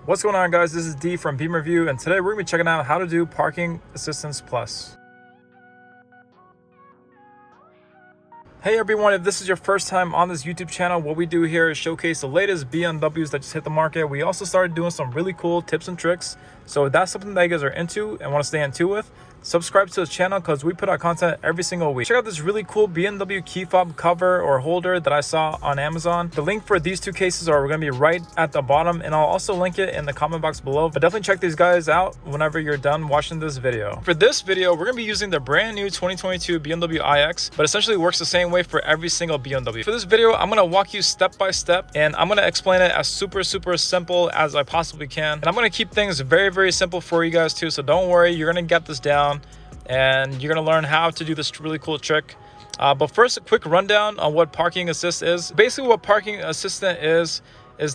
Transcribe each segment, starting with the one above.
What's going on, guys? This is D from BeamerView, and today we're going to be checking out how to do Parking Assistance Plus. Hey everyone, if this is your first time on this YouTube channel, what we do here is showcase the latest BMWs that just hit the market. We also started doing some really cool tips and tricks. So if that's something that you guys are into and want to stay into with, subscribe to the channel because we put out content every single week. Check out this really cool BMW key fob cover or holder that I saw on Amazon. The link for these two cases are going to be right at the bottom, and I'll also link it in the comment box below. But definitely check these guys out whenever you're done watching this video. For this video, we're going to be using the brand new 2022 BMW iX, but essentially works the same way for every single BMW. For this video, I'm going to walk you step by step, and I'm going to explain it as super simple as I possibly can. And I'm going to keep things very simple for you guys too, so don't worry, you're going to get this down and you're going to learn how to do this really cool trick. But first, a quick rundown on what Parking Assist is. Basically, what Parking Assistant is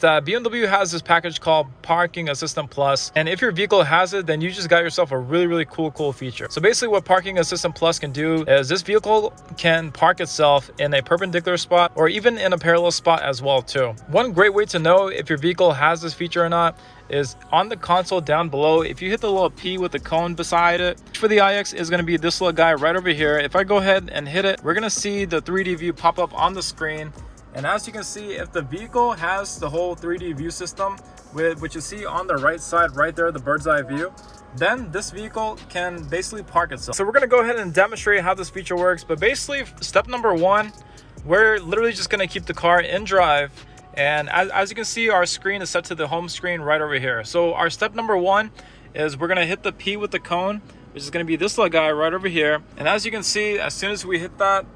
that BMW has this package called Parking Assistant Plus, and if your vehicle has it, then you just got yourself a really cool feature. So basically what Parking Assistant Plus can do is this vehicle can park itself in a perpendicular spot or even in a parallel spot as well too. One great way to know if your vehicle has this feature or not is on the console down below. If you hit the little P with the cone beside it, for the iX is going to be this little guy right over here. If I go ahead and hit it, we're going to see the 3D view pop up on the screen. And as you can see, if the vehicle has the whole 3D view system, which you see on the right side right there, the bird's eye view, then this vehicle can basically park itself. So we're going to go ahead and demonstrate how this feature works. But basically, step number one, we're literally just going to keep the car in drive. And as you can see, our screen is set to the home screen right over here. So our step number one is we're going to hit the P with the cone, which is going to be this little guy right over here. And as you can see, as soon as we hit that,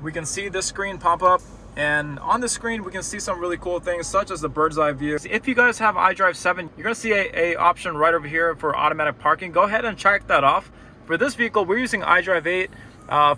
we can see this screen pop up. And on the screen, we can see some really cool things such as the bird's eye view. If you guys have iDrive 7, you're going to see a option right over here for automatic parking. Go ahead and check that off. For this vehicle, we're using iDrive 8.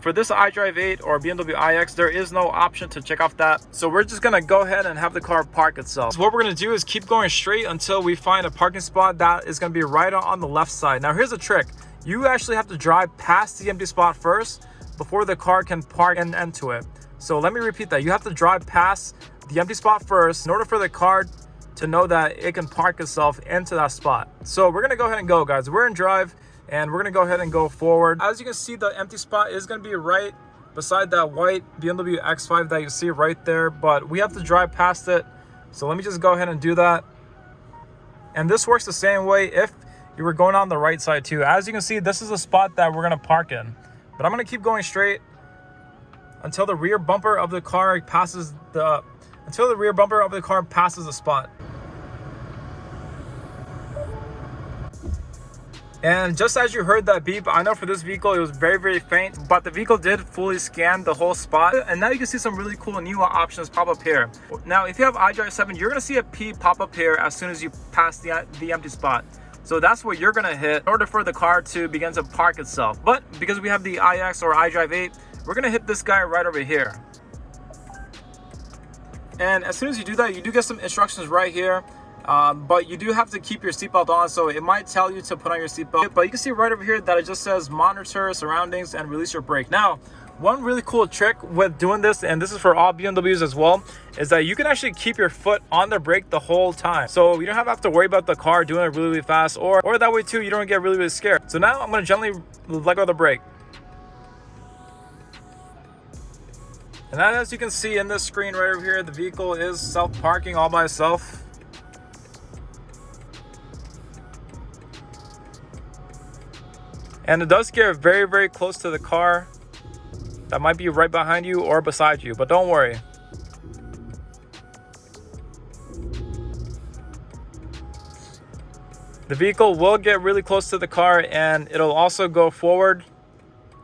For this iDrive 8 or BMW iX, there is no option to check off that. So we're just going to go ahead and have the car park itself. So what we're going to do is keep going straight until we find a parking spot that is going to be right on the left side. Now here's a trick. You actually have to drive past the empty spot first before the car can park and into it. So let me repeat that. You have to drive past the empty spot first in order for the car to know that it can park itself into that spot. So we're going to go ahead and go, guys. We're in drive and we're going to go ahead and go forward. As you can see, the empty spot is going to be right beside that white BMW X5 that you see right there, but we have to drive past it. So let me just go ahead and do that. And this works the same way if you were going on the right side too. As you can see, this is the spot that we're going to park in. But I'm going to keep going straight until the rear bumper of the car passes the spot. And just as you heard that beep, I know for this vehicle it was very faint, but the vehicle did fully scan the whole spot. And now you can see some really cool new options pop up here. Now if you have iDrive 7, you're going to see a P pop up here as soon as you pass the empty spot. So that's what you're going to hit in order for the car to begin to park itself. But because we have the iX or iDrive 8, we're going to hit this guy right over here. And as soon as you do that, you do get some instructions right here. But you do have to keep your seatbelt on, so it might tell you to put on your seatbelt. But you can see right over here that it just says monitor surroundings and release your brake. Now, one really cool trick with doing this, and this is for all BMWs as well, is that you can actually keep your foot on the brake the whole time. So you don't have to worry about the car doing it really fast, or that way too, you don't get really scared. So now I'm going to gently let go of the brake. And then as you can see in this screen right over here, the vehicle is self-parking all by itself. And it does get very close to the car that might be right behind you or beside you, but don't worry. The vehicle will get really close to the car, and it'll also go forward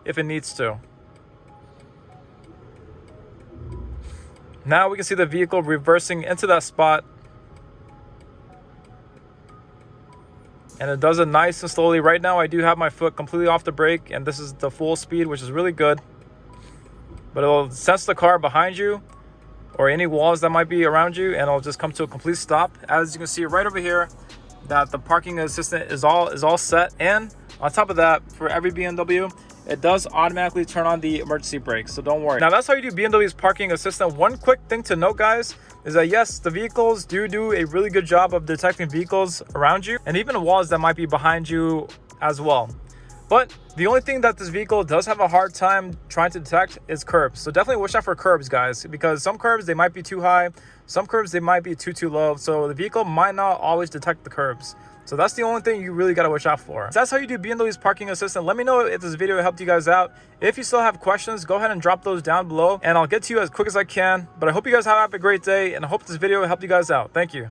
if it needs to. Now we can see the vehicle reversing into that spot. And it does it nice and slowly. Right now I do have my foot completely off the brake, and this is the full speed, which is really good. But it'll sense the car behind you or any walls that might be around you, and it'll just come to a complete stop. As you can see right over here, that the parking assistant is all set. And on top of that, for every BMW, it does automatically turn on the emergency brakes, so don't worry. Now that's how you do BMW's parking assistant. One quick thing to note, guys, is that yes, the vehicles do a really good job of detecting vehicles around you and even walls that might be behind you as well. But the only thing that this vehicle does have a hard time trying to detect is curbs. So definitely watch out for curbs, guys, because some curbs, they might be too high. Some curbs, they might be too low. So the vehicle might not always detect the curbs. So that's the only thing you really got to watch out for. So that's how you do BMW's parking assistant. Let me know if this video helped you guys out. If you still have questions, go ahead and drop those down below and I'll get to you as quick as I can. But I hope you guys have a great day and I hope this video helped you guys out. Thank you.